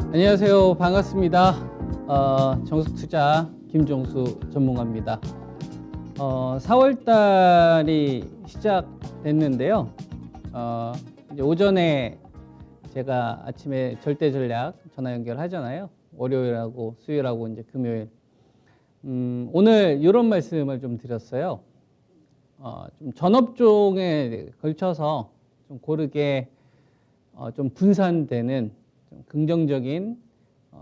안녕하세요. 반갑습니다. 정석투자 김종수 전문가입니다. 4월 달이 시작됐는데요. 이제 오전에 제가 아침에 절대 전략 전화 연결하잖아요. 월요일하고 수요일하고 이제 금요일. 오늘 이런 말씀을 좀 드렸어요. 좀 전업종에 걸쳐서 좀 고르게 좀 분산되는 좀 긍정적인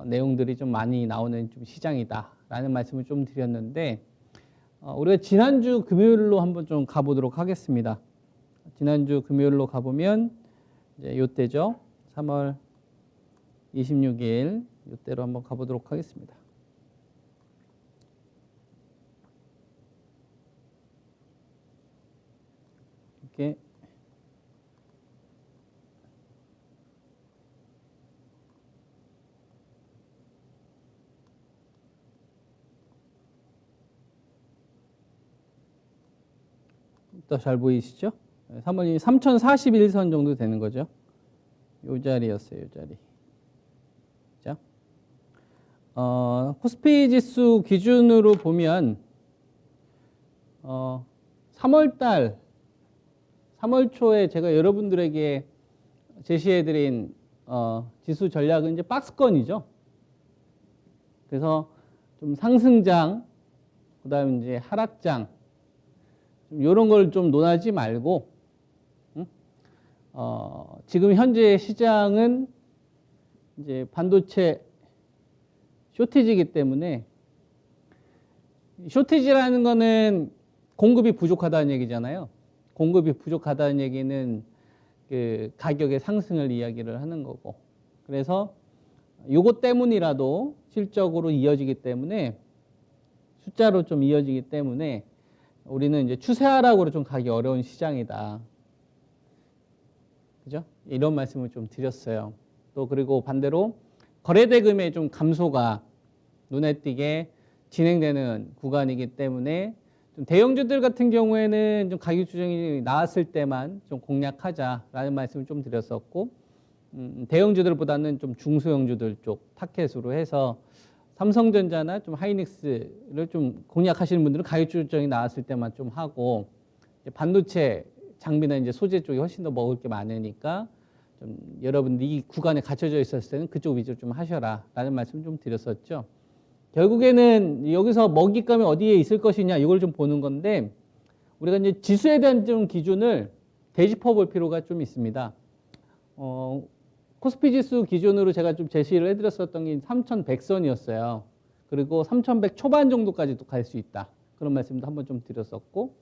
내용들이 좀 많이 나오는 좀 시장이다라는 말씀을 좀 드렸는데, 우리가 지난주 금요일로 한번 좀 가보도록 하겠습니다. 지난주 금요일로 가보면 이제 요때죠. 3월 26일 요때로 한번 가보도록 하겠습니다. 이렇게 또 잘 보이시죠? 3번이 3041선 정도 되는 거죠. 요 자리였어요, 요 자리. 자, 코스피 지수 기준으로 보면 3월 초에 제가 여러분들에게 제시해드린 지수 전략은 이제 박스권이죠. 그래서 좀 상승장, 그다음에 이제 하락장, 이런 걸 좀 논하지 말고, 지금 현재 시장은 이제 반도체 쇼티지이기 때문에, 쇼티지라는 거는 공급이 부족하다는 얘기잖아요. 공급이 부족하다는 얘기는 그 가격의 상승을 이야기를 하는 거고, 그래서 요것 때문이라도 실적으로 이어지기 때문에, 숫자로 좀 이어지기 때문에 우리는 이제 추세하락으로 좀 가기 어려운 시장이다. 그죠? 이런 말씀을 좀 드렸어요. 또 그리고 반대로 거래대금의 좀 감소가 눈에 띄게 진행되는 구간이기 때문에 좀 대형주들 같은 경우에는 좀 가격 조정이 나왔을 때만 좀 공략하자라는 말씀을 좀 드렸었고, 대형주들보다는 좀 중소형주들 쪽 타켓으로 해서 삼성전자나 좀 하이닉스를 좀 공략하시는 분들은 가격 조정이 나왔을 때만 좀 하고, 반도체 장비나 이제 소재 쪽이 훨씬 더 먹을 게 많으니까 좀 여러분들이 이 구간에 갇혀져 있었을 때는 그쪽 위주로 좀 하셔라라는 말씀 좀 드렸었죠. 결국에는 여기서 먹잇감이 어디에 있을 것이냐 이걸 좀 보는 건데, 우리가 이제 지수에 대한 좀 기준을 되짚어 볼 필요가 좀 있습니다. 코스피 지수 기준으로 제가 좀 제시를 해드렸었던 게 3,100선이었어요. 그리고 3,100 초반 정도까지도 갈 수 있다. 그런 말씀도 한번 좀 드렸었고,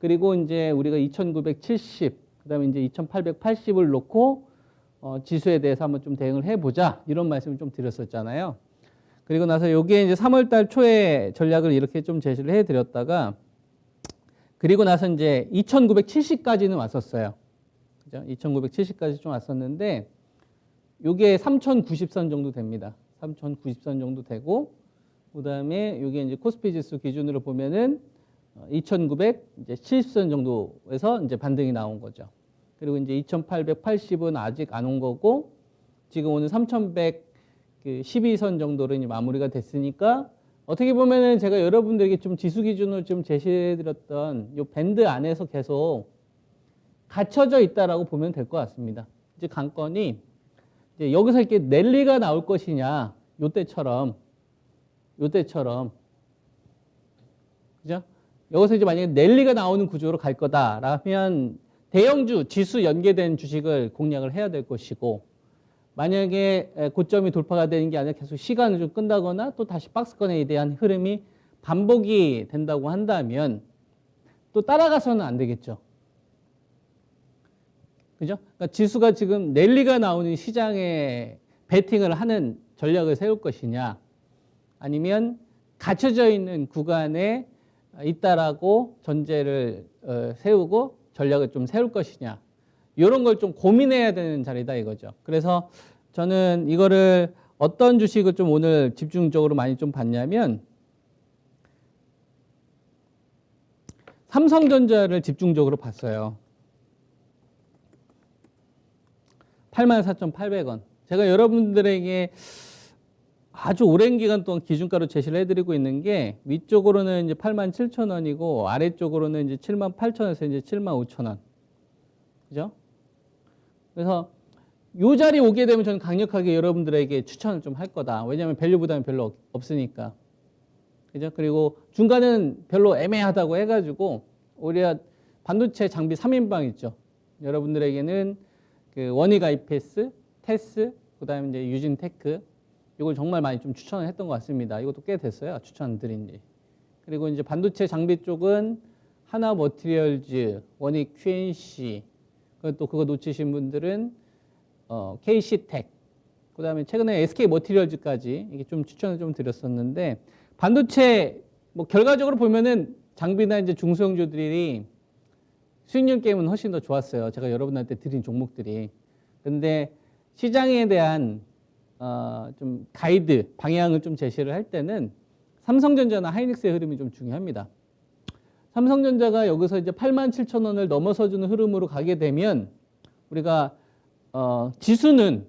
그리고 이제 우리가 2,970, 그다음에 이제 2,880을 놓고 지수에 대해서 한번 좀 대응을 해보자, 이런 말씀을 좀 드렸었잖아요. 그리고 나서 여기에 이제 3월달 초에 전략을 이렇게 좀 제시를 해드렸다가, 그리고 나서 이제 2,970까지는 왔었어요. 그죠? 2,970까지 좀 왔었는데, 요게 3,090선 정도 됩니다. 3,090선 정도 되고, 그 다음에 요게 이제 코스피 지수 기준으로 보면은 2,970선 정도에서 이제 반등이 나온 거죠. 그리고 이제 2,880은 아직 안 온 거고, 지금 오늘 3,112선 정도로 이제 마무리가 됐으니까, 어떻게 보면은 제가 여러분들에게 좀 지수 기준으로 좀 제시해드렸던 요 밴드 안에서 계속 갇혀져 있다라고 보면 될 것 같습니다. 이제 관건이 이제 여기서 이렇게 랠리가 나올 것이냐, 요때처럼, 그죠? 여기서 이제 만약에 랠리가 나오는 구조로 갈 거다라면 대형주, 지수 연계된 주식을 공략을 해야 될 것이고, 만약에 고점이 돌파가 되는 게 아니라 계속 시간을 좀 끈다거나 또 다시 박스권에 대한 흐름이 반복이 된다고 한다면 또 따라가서는 안 되겠죠. 그죠? 그러니까 지수가 지금 랠리가 나오는 시장에 베팅을 하는 전략을 세울 것이냐, 아니면 갇혀져 있는 구간에 있다라고 전제를 세우고 전략을 좀 세울 것이냐, 이런 걸 좀 고민해야 되는 자리다 이거죠. 그래서 저는 이거를 어떤 주식을 좀 오늘 집중적으로 많이 좀 봤냐면, 삼성전자를 집중적으로 봤어요. 84,800원. 제가 여러분들에게 아주 오랜 기간 동안 기준가로 제시를 해드리고 있는 게 위쪽으로는 이제 87,000원이고 아래쪽으로는 이제 78,000원에서 이제 75,000원. 그죠? 그래서 요 자리 오게 되면 저는 강력하게 여러분들에게 추천을 좀 할 거다. 왜냐하면 밸류 부담이 별로 없으니까. 그죠? 그리고 중간은 별로 애매하다고 해가지고 오히려 반도체 장비 3인방 있죠. 여러분들에게는 그 원익 IPS, 테스, 그다음에 이제 유진테크 이걸 정말 많이 좀 추천을 했던 것 같습니다. 이것도 꽤 됐어요. 추천드린 지. 그리고 이제 반도체 장비 쪽은 하나 머티리얼즈, 원익 QNC, 또 그거 놓치신 분들은 KC텍, 그다음에 최근에 SK 머티리얼즈까지 이게 좀 추천을 좀 드렸었는데 반도체 뭐 결과적으로 보면은 장비나 이제 중소형주들이 수익률 게임은 훨씬 더 좋았어요. 제가 여러분한테 드린 종목들이. 근데 시장에 대한 좀 가이드, 방향을 좀 제시를 할 때는 삼성전자나 하이닉스의 흐름이 좀 중요합니다. 삼성전자가 여기서 이제 87,000원을 넘어서주는 흐름으로 가게 되면 우리가 지수는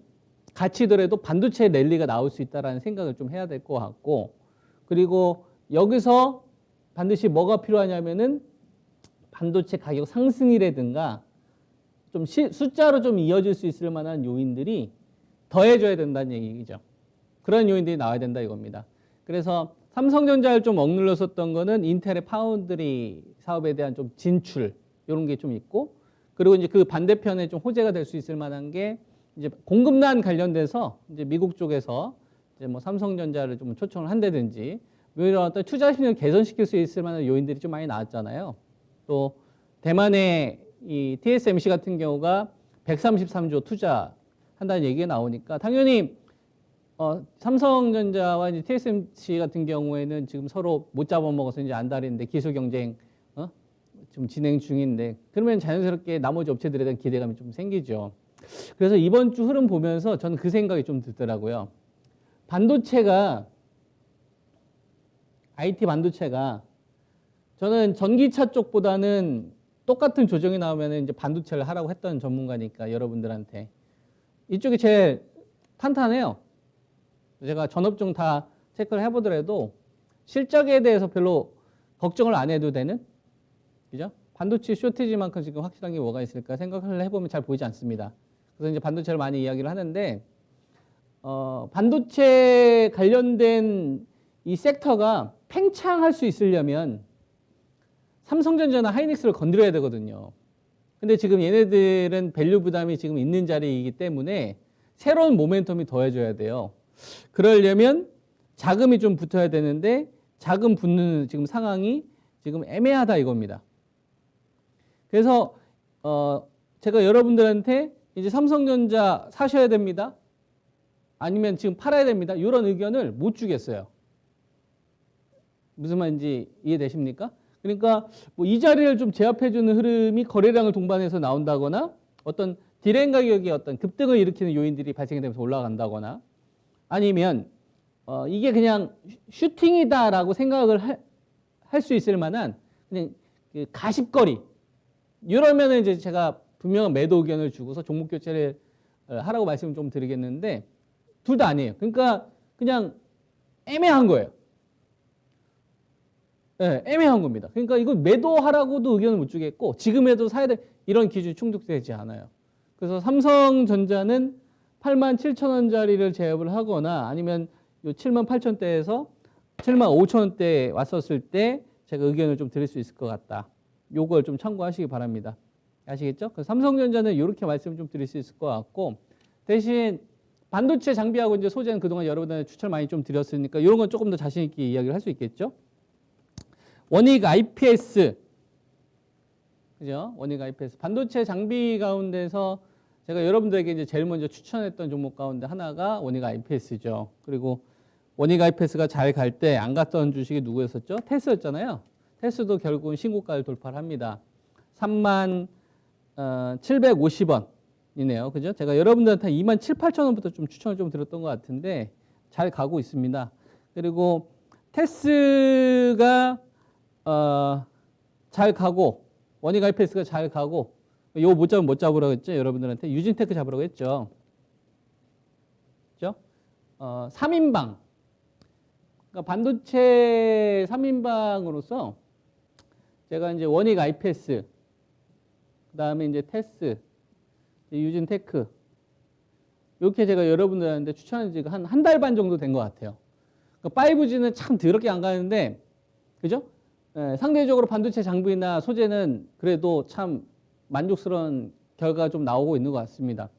갇히더라도 반도체 랠리가 나올 수 있다는 생각을 좀 해야 될 것 같고, 그리고 여기서 반드시 뭐가 필요하냐면은 반도체 가격 상승이라든가 좀 숫자로 좀 이어질 수 있을 만한 요인들이 더해져야 된다는 얘기죠. 그런 요인들이 나와야 된다 이겁니다. 그래서 삼성전자를 좀 억눌렀었던 거는 인텔의 파운드리 사업에 대한 좀 진출 이런 게 좀 있고, 그리고 이제 그 반대편에 좀 호재가 될 수 있을 만한 게 이제 공급난 관련돼서 이제 미국 쪽에서 이제 뭐 삼성전자를 좀 초청을 한다든지 이런 어떤 투자 심리를 개선시킬 수 있을 만한 요인들이 좀 많이 나왔잖아요. 또 대만의 이 TSMC 같은 경우가 133조 투자한다는 얘기가 나오니까 당연히 삼성전자와 이제 TSMC 같은 경우에는 지금 서로 못 잡아먹어서 이제 안달인데 기술 경쟁 좀 진행 중인데 그러면 자연스럽게 나머지 업체들에 대한 기대감이 좀 생기죠. 그래서 이번 주 흐름 보면서 저는 그 생각이 좀 들더라고요. 반도체가 IT 반도체가 저는 전기차 쪽보다는 똑같은 조정이 나오면 이제 반도체를 하라고 했던 전문가니까 여러분들한테 이쪽이 제일 탄탄해요. 제가 전업종 다 체크를 해보더라도 실적에 대해서 별로 걱정을 안 해도 되는, 그죠? 반도체 쇼티지만큼 지금 확실한 게 뭐가 있을까 생각을 해보면 잘 보이지 않습니다. 그래서 이제 반도체를 많이 이야기를 하는데 반도체 관련된 이 섹터가 팽창할 수 있으려면 삼성전자나 하이닉스를 건드려야 되거든요. 근데 지금 얘네들은 밸류 부담이 지금 있는 자리이기 때문에 새로운 모멘텀이 더해져야 돼요. 그러려면 자금이 좀 붙어야 되는데 자금 붙는 지금 상황이 지금 애매하다 이겁니다. 그래서 제가 여러분들한테 이제 삼성전자 사셔야 됩니다. 아니면 지금 팔아야 됩니다. 이런 의견을 못 주겠어요. 무슨 말인지 이해되십니까? 그러니까 뭐 이 자리를 좀 제압해주는 흐름이 거래량을 동반해서 나온다거나 어떤 디램 가격이 어떤 급등을 일으키는 요인들이 발생되면서 올라간다거나 아니면 이게 그냥 슈팅이다라고 생각을 할 수 있을 만한 그냥 그 가십거리 이러면은 이제 제가 분명한 매도 의견을 주고서 종목 교체를 하라고 말씀을 좀 드리겠는데 둘 다 아니에요. 그러니까 그냥 애매한 거예요. 네, 애매한 겁니다. 그러니까 이거 매도하라고도 의견을 못 주겠고 지금에도 사야 돼 이런 기준이 충족되지 않아요. 그래서 삼성전자는 87,000원짜리를 제압을 하거나 아니면 요 78,000원대에서 75,000원대에 왔었을 때 제가 의견을 좀 드릴 수 있을 것 같다. 요걸 좀 참고하시기 바랍니다. 아시겠죠? 그래서 삼성전자는 이렇게 말씀을 좀 드릴 수 있을 것 같고 대신 반도체 장비하고 이제 소재는 그동안 여러분들한테 추천을 많이 좀 드렸으니까 이런 건 조금 더 자신 있게 이야기를 할 수 있겠죠? 원익 IPS, 그죠? 원익 IPS 반도체 장비 가운데서 제가 여러분들에게 이제 제일 먼저 추천했던 종목 가운데 하나가 원익 IPS죠. 그리고 원익 IPS가 잘 갈 때 안 갔던 주식이 누구였었죠? 테스였잖아요. 테스도 결국은 신고가를 돌파를 합니다. 3750원이네요. 그죠? 제가 여러분들한테 27,800원부터 좀 추천을 좀 드렸던 것 같은데 잘 가고 있습니다. 그리고 테스가 잘 가고 원익 IPS가 잘 가고 요거 못 잡으면 못 잡으라고 했죠. 여러분들한테 유진테크 잡으라고 했죠. 그죠? 3인방. 그러니까 반도체 3인방으로서 제가 이제 원익 IPS, 그 다음에 이제 테스, 유진테크, 이렇게 제가 여러분들한테 추천한 지가 한 달 반 정도 된 것 같아요. 그러니까 5G는 참 더럽게 안 가는데, 그죠? 예, 상대적으로 반도체 장비나 소재는 그래도 참 만족스러운 결과가 좀 나오고 있는 것 같습니다.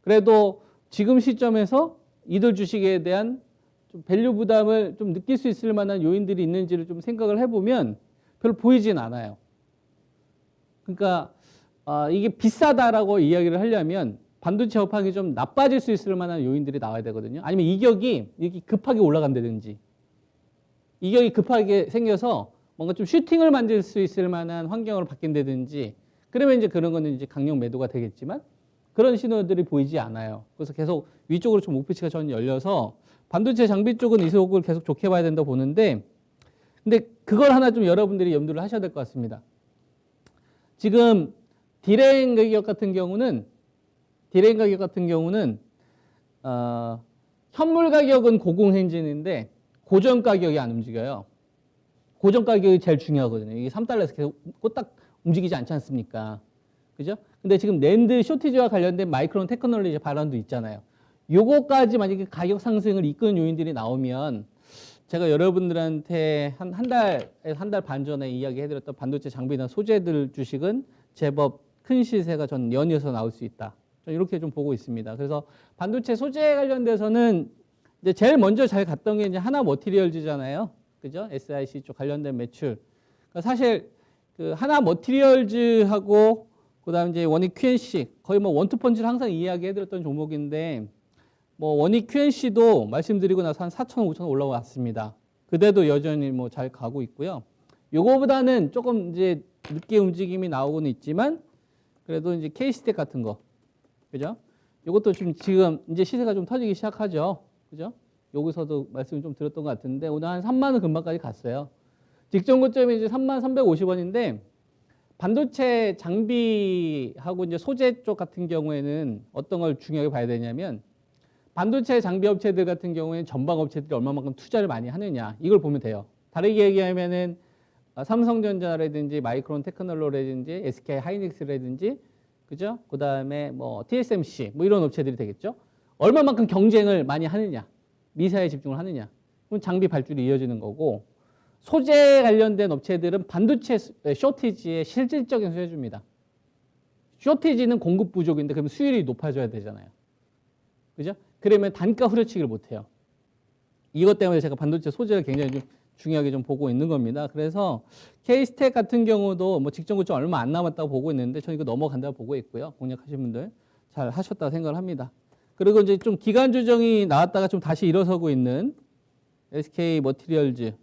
그래도 지금 시점에서 이들 주식에 대한 좀 밸류 부담을 좀 느낄 수 있을 만한 요인들이 있는지를 좀 생각을 해보면 별로 보이진 않아요. 그러니까 이게 비싸다라고 이야기를 하려면 반도체 업황이 좀 나빠질 수 있을 만한 요인들이 나와야 되거든요. 아니면 이격이 이렇게 급하게 올라간다든지, 이격이 급하게 생겨서 뭔가 좀 슈팅을 만들 수 있을 만한 환경으로 바뀐다든지, 그러면 이제 그런 거는 이제 강력 매도가 되겠지만 그런 신호들이 보이지 않아요. 그래서 계속 위쪽으로 좀 목표치가 저는 열려서 반도체 장비 쪽은 이속을 계속 좋게 봐야 된다고 보는데, 근데 그걸 하나 좀 여러분들이 염두를 하셔야 될 것 같습니다. 지금 디램 가격 같은 경우는 현물 가격은 고공행진인데 고정 가격이 안 움직여요. 고정 가격이 제일 중요하거든요. 이게 3달러에서 계속 꼬딱 움직이지 않지 않습니까? 그죠? 근데 지금 낸드 쇼티지와 관련된 마이크론 테크놀로지 발언도 있잖아요. 요거까지 만약에 가격 상승을 이끄는 요인들이 나오면 제가 여러분들한테 한 달 반 전에 이야기해드렸던 반도체 장비나 소재들 주식은 제법 큰 시세가 전 연이어서 나올 수 있다. 저는 이렇게 좀 보고 있습니다. 그래서 반도체 소재 관련돼서는 이제 제일 먼저 잘 갔던 게 이제 하나 머티리얼즈잖아요. 그죠? SIC 쪽 관련된 매출. 그러니까 사실 그 하나 머티리얼즈하고 그다음 이제 원익 QNC 거의 뭐 원투펀치를 항상 이야기해드렸던 종목인데, 뭐 원익 QNC도 말씀드리고 나서 한 4천, 5천 올라왔습니다. 그대도 여전히 뭐 잘 가고 있고요. 요거보다는 조금 이제 늦게 움직임이 나오고는 있지만 그래도 이제 K스택 같은 거, 그죠? 요것도 지금 이제 시세가 좀 터지기 시작하죠. 그죠? 여기서도 말씀 좀 드렸던 것 같은데 오늘 한 3만 원 근방까지 갔어요. 직전 고점이 이제 3만 350원인데 반도체 장비하고 이제 소재 쪽 같은 경우에는 어떤 걸 중요하게 봐야 되냐면, 반도체 장비 업체들 같은 경우에는 전방 업체들이 얼마만큼 투자를 많이 하느냐, 이걸 보면 돼요. 다르게 얘기하면은 삼성전자라든지 마이크론 테크놀로지라든지 SK 하이닉스라든지, 그죠? 그 다음에 뭐 TSMC 뭐 이런 업체들이 되겠죠. 얼마만큼 경쟁을 많이 하느냐, 미사에 집중을 하느냐, 그럼 장비 발주로 이어지는 거고, 소재 관련된 업체들은 반도체 쇼티지의 실질적인 수혜주입니다. 쇼티지는 공급 부족인데 그러면 수율이 높아져야 되잖아요. 그죠? 그러면 단가 후려치기를 못해요. 이것 때문에 제가 반도체 소재를 굉장히 좀 중요하게 좀 보고 있는 겁니다. 그래서 K스택 같은 경우도 뭐 직전 고점 얼마 안 남았다고 보고 있는데 저는 이거 넘어간다고 보고 있고요. 공략하신 분들 잘 하셨다고 생각을 합니다. 그리고 이제 좀 기간 조정이 나왔다가 좀 다시 일어서고 있는 SK 머티리얼즈.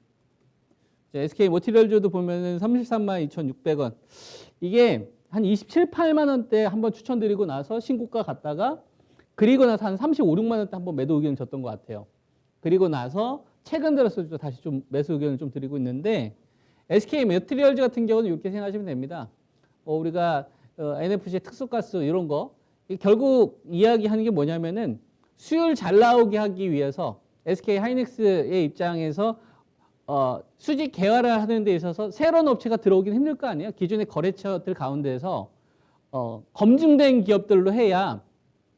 SK 머티리얼즈도 보면은 33만 2,600원. 이게 한 27, 8만 원대 한번 추천드리고 나서 신고가 갔다가, 그리고 나서 한 35, 6만 원대 한번 매도 의견을 줬던 것 같아요. 그리고 나서 최근 들어서 다시 좀 매수 의견을 좀 드리고 있는데, SK 머티리얼즈 같은 경우는 이렇게 생각하시면 됩니다. 우리가 NFC 특수가스 이런 거, 결국 이야기하는 게 뭐냐면은 수율 잘 나오게 하기 위해서 SK 하이닉스의 입장에서 수직 개화를 하는 데 있어서 새로운 업체가 들어오긴 힘들 거 아니에요. 기존의 거래처들 가운데서 검증된 기업들로 해야,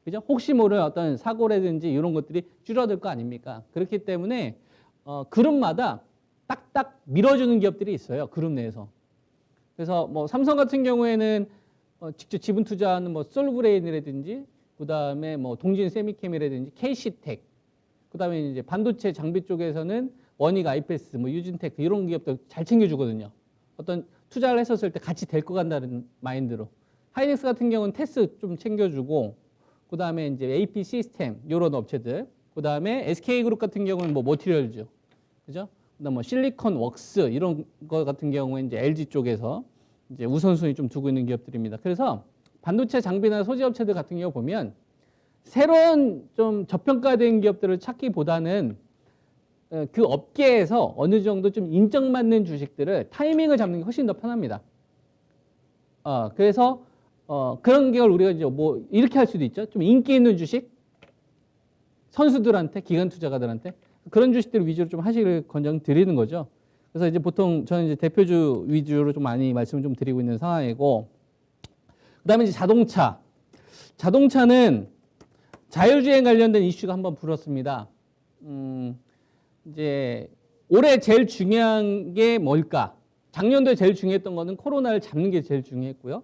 그죠? 혹시 모를 어떤 사고라든지 이런 것들이 줄어들 거 아닙니까? 그렇기 때문에 그룹마다 딱딱 밀어주는 기업들이 있어요. 그룹 내에서. 그래서 뭐 삼성 같은 경우에는 직접 지분 투자하는 뭐 솔브레인이라든지, 그 다음에 뭐 동진 세미캠이라든지, KC텍, 그 다음에 이제 반도체 장비 쪽에서는 원익 IPS, 뭐 유진테크 이런 기업들 잘 챙겨주거든요. 어떤 투자를 했었을 때 같이 데리고 간다는 마인드로. 하이닉스 같은 경우는 테스 좀 챙겨주고, 그 다음에 이제 AP 시스템 이런 업체들, 그 다음에 SK 그룹 같은 경우는 뭐 머티리얼즈, 그죠? 그다음 뭐 실리콘 웍스 이런 거 같은 경우에 이제 LG 쪽에서 이제 우선순위 좀 두고 있는 기업들입니다. 그래서 반도체 장비나 소재 업체들 같은 경우 보면 새로운 좀 저평가된 기업들을 찾기보다는 그 업계에서 어느 정도 좀 인정받는 주식들을 타이밍을 잡는 게 훨씬 더 편합니다. 그래서 그런 걸 우리가 이제 뭐 이렇게 할 수도 있죠. 좀 인기 있는 주식, 선수들한테, 기관 투자가들한테 그런 주식들 위주로 좀 하시길 권장드리는 거죠. 그래서 이제 보통 저는 이제 대표주 위주로 좀 많이 말씀을 좀 드리고 있는 상황이고, 그다음에 이제 자동차. 자동차는 자율주행 관련된 이슈가 한번 불었습니다. 이제 올해 제일 중요한 게 뭘까? 작년도에 제일 중요했던 거는 코로나를 잡는 게 제일 중요했고요.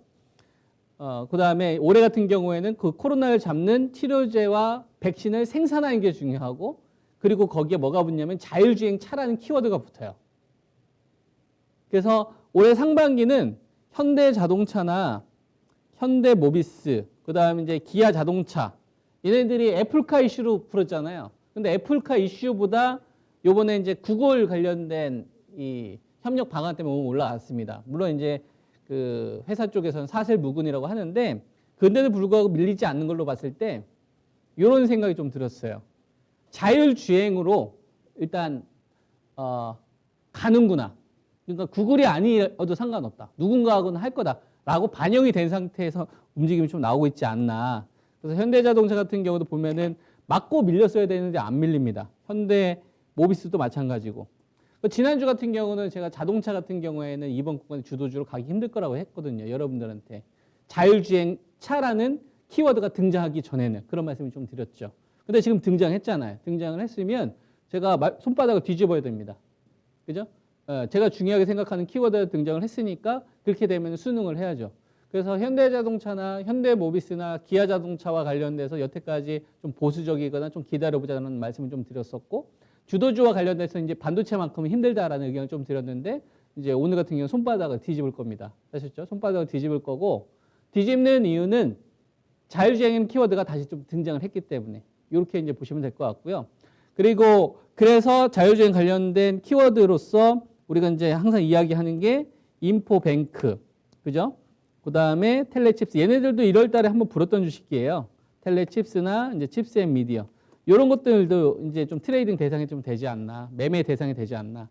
그다음에 올해 같은 경우에는 그 코로나를 잡는 치료제와 백신을 생산하는 게 중요하고, 그리고 거기에 뭐가 붙냐면 자율주행 차라는 키워드가 붙어요. 그래서 올해 상반기는 현대자동차나 현대모비스, 그다음에 이제 기아 자동차, 얘네들이 애플카 이슈로 풀었잖아요. 근데 애플카 이슈보다 요번에 이제 구글 관련된 이 협력 방안 때문에 올라왔습니다. 물론 이제 그 회사 쪽에서는 사실무근이라고 하는데, 근데도 불구하고 밀리지 않는 걸로 봤을 때 이런 생각이 좀 들었어요. 자율주행으로 일단 가는구나. 그러니까 구글이 아니어도 상관없다. 누군가하고는 할 거다라고 반영이 된 상태에서 움직임이 좀 나오고 있지 않나. 그래서 현대자동차 같은 경우도 보면은 맞고 밀렸어야 되는데 안 밀립니다. 현대모비스도 마찬가지고. 지난주 같은 경우는 제가 자동차 같은 경우에는 이번 구간에 주도주로 가기 힘들 거라고 했거든요. 여러분들한테. 자율주행 차라는 키워드가 등장하기 전에는 그런 말씀을 좀 드렸죠. 근데 지금 등장했잖아요. 등장을 했으면 제가 손바닥을 뒤집어야 됩니다. 그죠? 제가 중요하게 생각하는 키워드가 등장을 했으니까 그렇게 되면 수능을 해야죠. 그래서 현대자동차나 현대모비스나 기아자동차와 관련돼서 여태까지 좀 보수적이거나 좀 기다려보자는 말씀을 좀 드렸었고, 주도주와 관련돼서 이제 반도체만큼은 힘들다라는 의견을 좀 드렸는데, 이제 오늘 같은 경우는 손바닥을 뒤집을 겁니다. 아셨죠? 손바닥을 뒤집을 거고, 뒤집는 이유는 자율주행 키워드가 다시 좀 등장을 했기 때문에 이렇게 이제 보시면 될 것 같고요. 그리고 그래서 자율주행 관련된 키워드로서 우리가 이제 항상 이야기하는 게 인포뱅크, 그죠? 그 다음에 텔레칩스, 얘네들도 1월 달에 한번 불었던 주식이에요. 텔레칩스나 이제 칩스앤미디어. 이런 것들도 이제 좀 트레이딩 대상이 좀 되지 않나, 매매 대상이 되지 않나.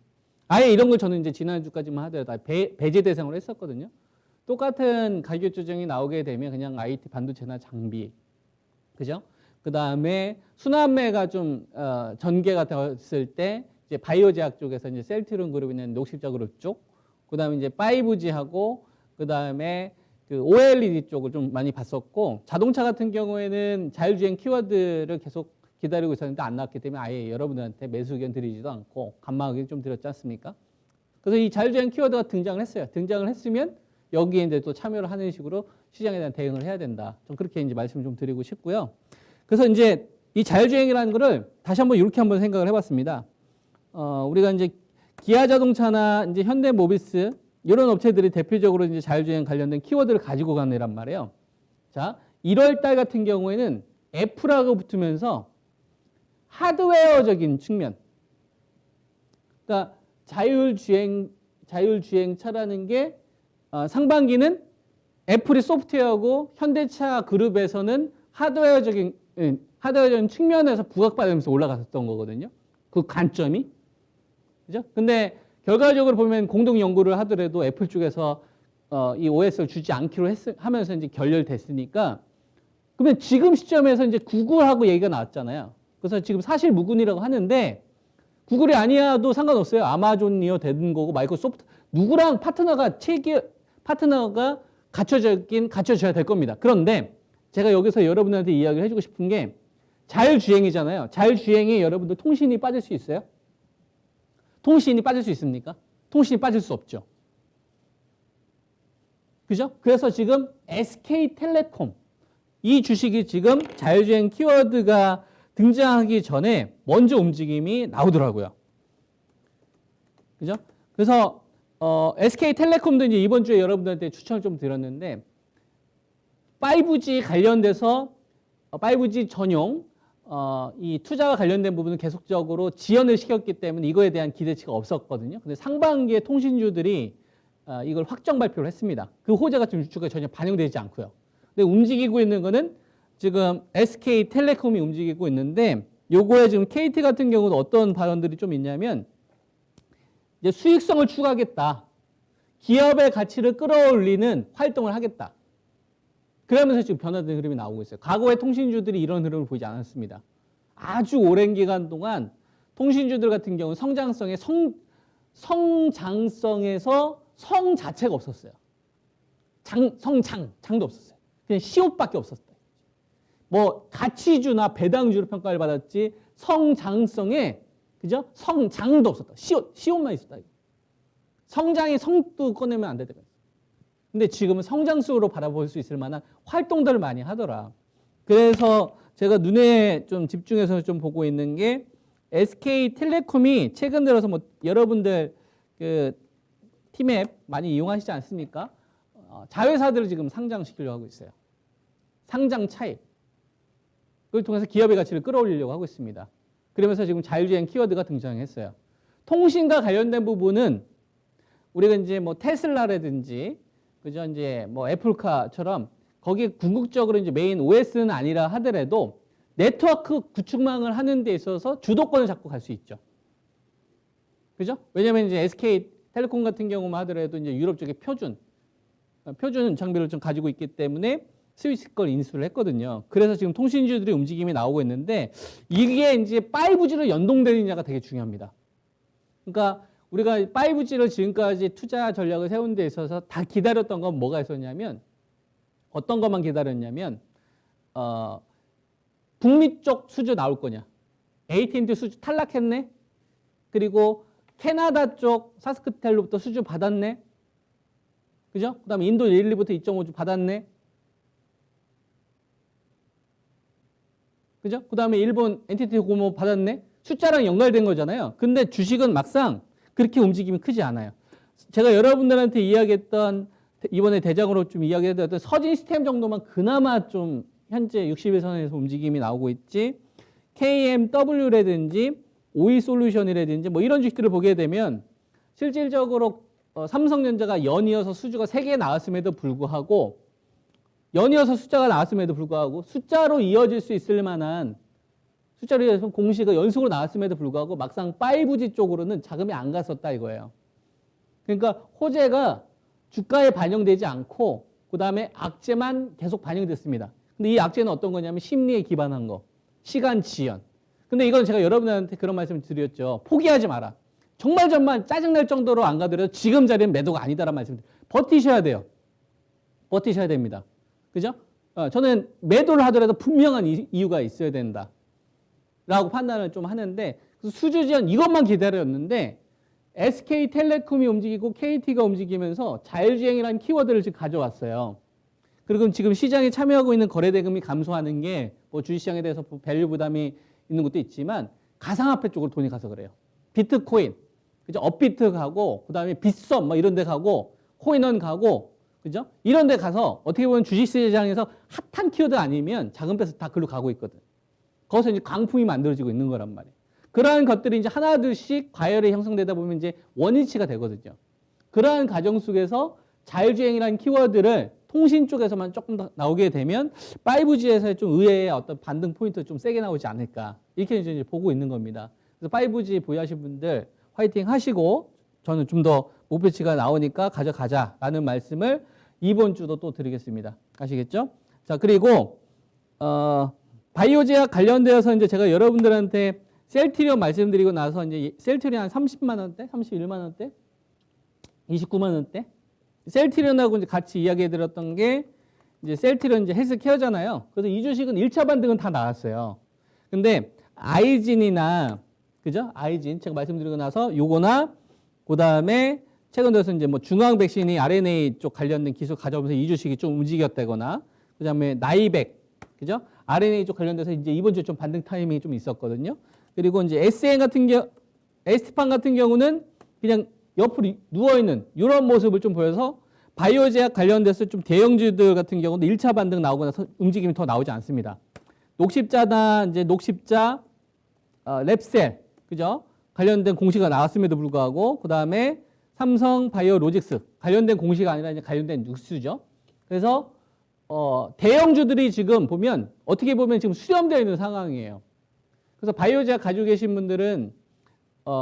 아예 이런 걸 저는 이제 지난주까지만 하더라도 배제 대상으로 했었거든요. 똑같은 가격 조정이 나오게 되면 그냥 IT 반도체나 장비, 그죠? 그 다음에 순환매가 좀 전개가 되었을 때 이제 바이오제약 쪽에서 이제 셀트리온 그룹 있는 녹십자 그룹 쪽, 그 다음에 이제 5G하고 그 다음에 그 OLED 쪽을 좀 많이 봤었고, 자동차 같은 경우에는 자율주행 키워드를 계속 기다리고 있었는데 안 나왔기 때문에 아예 여러분들한테 매수 의견 드리지도 않고 감마 의견 좀 드렸지 않습니까? 그래서 이 자율주행 키워드가 등장을 했어요. 등장을 했으면 여기에 이제 또 참여를 하는 식으로 시장에 대한 대응을 해야 된다. 좀 그렇게 이제 말씀 좀 드리고 싶고요. 그래서 이제 이 자율주행이라는 거를 다시 한번 이렇게 한번 생각을 해봤습니다. 우리가 이제 기아 자동차나 이제 현대모비스 이런 업체들이 대표적으로 이제 자율주행 관련된 키워드를 가지고 가는 애란 말이에요. 자, 1월 달 같은 경우에는 F라고 붙으면서 하드웨어적인 측면. 그러니까 자율주행차라는 게 상반기는 애플이 소프트웨어고 현대차 그룹에서는 하드웨어적인 측면에서 부각받으면서 올라갔었던 거거든요. 그 관점이. 그죠? 근데 결과적으로 보면 공동 연구를 하더라도 애플 쪽에서 이 OS를 주지 않기로 하면서 이제 결렬됐으니까, 그러면 지금 시점에서 이제 구글하고 얘기가 나왔잖아요. 그래서 지금 사실 무근이라고 하는데, 구글이 아니어도 상관없어요. 아마존이어 되는 거고, 마이크로소프트 누구랑 파트너가 갖춰져야 될 겁니다. 그런데 제가 여기서 여러분한테 이야기를 해주고 싶은 게 자율주행이잖아요. 자율주행에 여러분들 통신이 빠질 수 있어요? 통신이 빠질 수 있습니까? 통신이 빠질 수 없죠. 그죠? 그래서 지금 SK텔레콤 이 주식이 지금 자율주행 키워드가 등장하기 전에 먼저 움직임이 나오더라고요. 그죠? 그래서 SK텔레콤도 이제 이번 주에 여러분들한테 추천을 좀 드렸는데, 5G 관련돼서 5G 전용 이 투자와 관련된 부분은 계속적으로 지연을 시켰기 때문에 이거에 대한 기대치가 없었거든요. 근데 상반기에 통신주들이 이걸 확정 발표를 했습니다. 그 호재가 지금 주가에 전혀 반영되지 않고요. 근데 움직이고 있는 거는 지금 SK텔레콤이 움직이고 있는데, 요거에 지금 KT 같은 경우도 어떤 발언들이 좀 있냐면, 이제 수익성을 추구하겠다. 기업의 가치를 끌어올리는 활동을 하겠다. 그러면서 지금 변화된 흐름이 나오고 있어요. 과거의 통신주들이 이런 흐름을 보이지 않았습니다. 아주 오랜 기간 동안 통신주들 같은 경우는 성장성에서 성 자체가 없었어요. 장도 없었어요. 그냥 시옷밖에 없었어요. 뭐 가치주나 배당주로 평가를 받았지 성장성에 그죠? 성장도 없었다. 시옷만 있었다. 성장의 성도 꺼내면 안 되더라고요. 근데 지금은 성장수로 바라볼 수 있을 만한 활동들을 많이 하더라. 그래서 제가 눈에 좀 집중해서 좀 보고 있는 게 SK텔레콤이 최근 들어서 뭐 여러분들 그 T맵 많이 이용하시지 않습니까? 자회사들을 지금 상장시키려고 하고 있어요. 상장 차익. 그걸 통해서 기업의 가치를 끌어올리려고 하고 있습니다. 그러면서 지금 자율주행 키워드가 등장했어요. 통신과 관련된 부분은 우리가 이제 뭐 테슬라라든지 그죠? 이제 뭐 애플카처럼 거기에 궁극적으로 이제 메인 OS는 아니라 하더라도 네트워크 구축망을 하는 데 있어서 주도권을 잡고 갈 수 있죠. 그죠? 왜냐면 이제 SK텔레콤 같은 경우만 하더라도 이제 유럽 쪽에 표준 장비를 좀 가지고 있기 때문에 스위스 걸 인수를 했거든요. 그래서 지금 통신주들이 움직임이 나오고 있는데 이게 이제 5G로 연동되느냐가 되게 중요합니다. 그러니까 우리가 5G를 지금까지 투자 전략을 세운 데 있어서 다 기다렸던 건 뭐가 있었냐면 어떤 것만 기다렸냐면 북미 쪽 수주 나올 거냐. AT&T 수주 탈락했네. 그리고 캐나다 쪽 사스크텔로부터 수주 받았네. 그죠? 그 다음에 인도 1, 2부터 2.5주 받았네. 그죠? 그 다음에 일본 NTT 고모 받았네. 숫자랑 연결된 거잖아요. 근데 주식은 막상 그렇게 움직임이 크지 않아요. 제가 여러분들한테 이야기했던 이번에 대장으로 좀 이야기했던 서진 시스템 정도만 그나마 좀 현재 60일선에서 움직임이 나오고 있지 KMW라든지 오이솔루션이라든지 뭐 이런 주식들을 보게 되면 실질적으로 삼성전자가 연이어서 수주가 3개 나왔음에도 불구하고 연이어서 숫자가 나왔음에도 불구하고 숫자로 이어질 수 있을 만한 숫자로 이어서 공시가 연속으로 나왔음에도 불구하고 막상 5G 쪽으로는 자금이 안 갔었다 이거예요. 그러니까 호재가 주가에 반영되지 않고 그 다음에 악재만 계속 반영됐습니다. 근데 이 악재는 어떤 거냐면 심리에 기반한 거, 시간 지연. 근데 이건 제가 여러분한테 그런 말씀을 드렸죠. 포기하지 마라. 정말 짜증날 정도로 안 가더라도 지금 자리는 매도가 아니다라는 말씀을 버티셔야 돼요. 버티셔야 됩니다. 그죠? 저는 매도를 하더라도 분명한 이유가 있어야 된다. 라고 판단을 좀 하는데 수주 지연 이것만 기다렸는데 SK텔레콤이 움직이고 KT가 움직이면서 자율주행이라는 키워드를 지금 가져왔어요. 그리고 지금 시장에 참여하고 있는 거래대금이 감소하는 게 뭐 주식시장에 대해서 밸류 부담이 있는 것도 있지만 가상화폐 쪽으로 돈이 가서 그래요. 비트코인, 그죠? 업비트 가고 그다음에 빗썸 뭐 이런 데 가고 코인원 가고 그죠? 이런 데 가서 어떻게 보면 주식시장에서 핫한 키워드 아니면 자금 빼서 다 글로 가고 있거든. 거기서 이제 강풍이 만들어지고 있는 거란 말이에요. 그러한 것들이 이제 하나둘씩 과열이 형성되다 보면 이제 원위치가 되거든요. 그러한 과정 속에서 자율주행이라는 키워드를 통신 쪽에서만 조금 더 나오게 되면 5G에서의 좀 의외의 어떤 반등 포인트 좀 세게 나오지 않을까 이렇게 이제 보고 있는 겁니다. 그래서 5G 보유하신 분들 화이팅 하시고 저는 좀 더 목표치가 나오니까 가져가자라는 말씀을 이번 주도 또 드리겠습니다. 아시겠죠? 자, 그리고 바이오제약 관련되어서 이제 제가 여러분들한테 셀트리온 말씀드리고 나서 이제 셀트리온 한 30만 원대, 31만 원대, 29만 원대. 셀트리온하고 이제 같이 이야기해 드렸던 게 이제 셀트리온 이제 헬스케어잖아요. 그래서 이 주식은 1차 반등은 다 나왔어요. 근데 아이진이나 그죠? 아이진 제가 말씀드리고 나서 요거나 그다음에 최근 들어서 이제 뭐 중앙 백신이 RNA 쪽 관련된 기술 가져오면서 이 주식이 좀 움직였다거나 그다음에 나이백 그죠? RNA 쪽 관련돼서 이제 이번 주에 좀 반등 타이밍이 좀 있었거든요. 그리고 이제 에스티판 같은 경우는 그냥 옆으로 누워있는 이런 모습을 좀 보여서 바이오제약 관련돼서 좀 대형주들 같은 경우도 1차 반등 나오고 나서 움직임이 더 나오지 않습니다. 녹십자나 이제 녹십자, 랩셀, 그죠? 관련된 공시가 나왔음에도 불구하고 그 다음에 삼성 바이오로직스 관련된 공시가 아니라 이제 관련된 뉴스죠. 그래서 대형주들이 지금 보면 어떻게 보면 지금 수렴되어 있는 상황이에요. 그래서 바이오제약 가지고 계신 분들은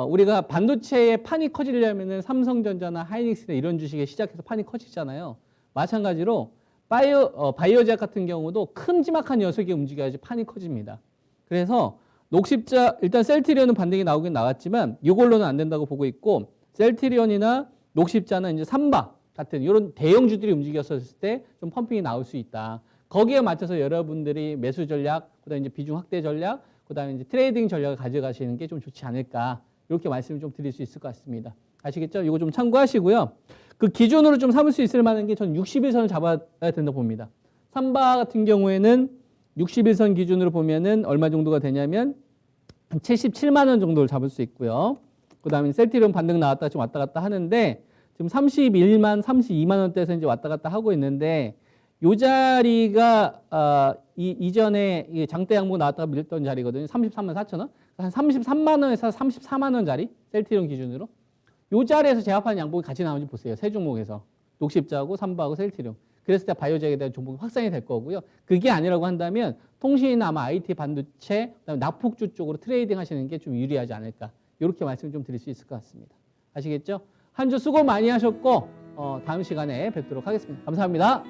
우리가 반도체의 판이 커지려면은 삼성전자나 하이닉스나 이런 주식에 시작해서 판이 커지잖아요. 마찬가지로 바이오제약 같은 경우도 큼지막한 녀석이 움직여야지 판이 커집니다. 그래서 녹십자 일단 셀트리온은 반등이 나오긴 나왔지만 이걸로는 안 된다고 보고 있고 셀트리온이나 녹십자는 이제 삼바 같은 이런 대형주들이 움직였었을 때 좀 펌핑이 나올 수 있다. 거기에 맞춰서 여러분들이 매수 전략, 그다음에 이제 비중 확대 전략, 그다음에 이제 트레이딩 전략을 가져가시는 게 좀 좋지 않을까 이렇게 말씀을 좀 드릴 수 있을 것 같습니다. 아시겠죠? 이거 좀 참고하시고요. 그 기준으로 좀 삼을 수 있을 만한 게 전 60일선을 잡아야 된다고 봅니다. 삼바 같은 경우에는 60일선 기준으로 보면은 얼마 정도가 되냐면 한 77만 원 정도를 잡을 수 있고요. 그다음에 셀트리온 반등 나왔다 좀 왔다 갔다 하는데 지금 31만, 32만 원대에서 이제 왔다 갔다 하고 있는데 요 자리가 이전에 장대 양봉 나왔다가 밀렸던 자리거든요. 33만 4천 원. 한 33만 원에서 34만 원짜리 셀트리온 기준으로 요 자리에서 제압하는 양봉이 같이 나오는지 보세요. 세 종목에서 녹십자하고 삼바하고 셀트리온. 그랬을 때 바이오제약에 대한 종목이 확산이 될 거고요. 그게 아니라고 한다면 통신이나 아마 IT 반도체, 그다음에 낙폭주 쪽으로 트레이딩 하시는 게 좀 유리하지 않을까. 이렇게 말씀 좀 드릴 수 있을 것 같습니다. 아시겠죠? 한 주 수고 많이 하셨고 다음 시간에 뵙도록 하겠습니다. 감사합니다.